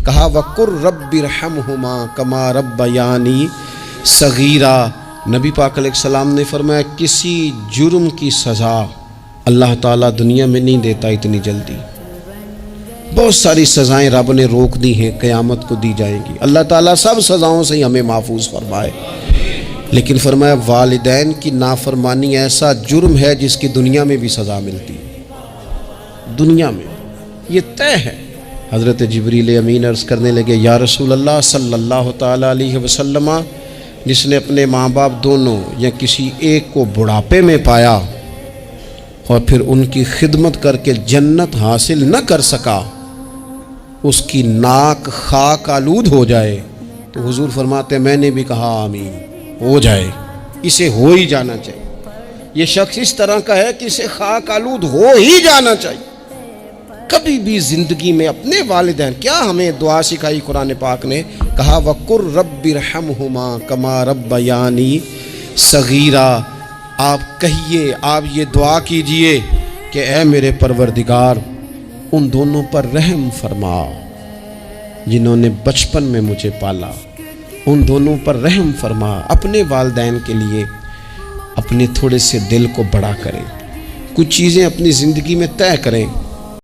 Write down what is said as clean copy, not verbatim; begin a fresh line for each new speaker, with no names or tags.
کہا وَقُرْ رَبِّ ارْحَمْهُمَا كَمَا رَبَّيَانِي صَغِيرًا۔ نبی پاک علیہ السلام نے فرمایا کسی جرم کی سزا اللہ تعالیٰ دنیا میں نہیں دیتا اتنی جلدی۔ بہت ساری سزائیں رب نے روک دی ہیں، قیامت کو دی جائیں گی۔ اللہ تعالیٰ سب سزاؤں سے ہمیں محفوظ فرمائے، لیکن فرمایا والدین کی نافرمانی ایسا جرم ہے جس کی دنیا میں بھی سزا ملتی، دنیا میں یہ طے ہے۔ حضرت جبریل امین عرض کرنے لگے یا رسول اللہ صلی اللہ تعالیٰ علیہ وسلم، جس نے اپنے ماں باپ دونوں یا کسی ایک کو بڑھاپے میں پایا اور پھر ان کی خدمت کر کے جنت حاصل نہ کر سکا، اس کی ناک خاک آلود ہو جائے، تو حضور فرماتے میں نے بھی کہا آمین، ہو جائے، اسے ہو ہی جانا چاہیے۔ یہ شخص اس طرح کا ہے کہ اسے خاک آلود ہو ہی جانا چاہیے۔ کبھی بھی زندگی میں اپنے والدین، کیا ہمیں دعا سکھائی قرآن پاک نے، کہا وَقُرْ رَبِّ ارْحَمْهُمَا كَمَا رَبَّيَانِي صَغِيرًا۔ آپ کہیے، آپ یہ دعا کیجئے کہ اے میرے پروردگار ان دونوں پر رحم فرما جنہوں نے بچپن میں مجھے پالا، ان دونوں پر رحم فرما۔ اپنے والدین کے لیے اپنے تھوڑے سے دل کو بڑا کریں، کچھ چیزیں اپنی زندگی میں طے کریں۔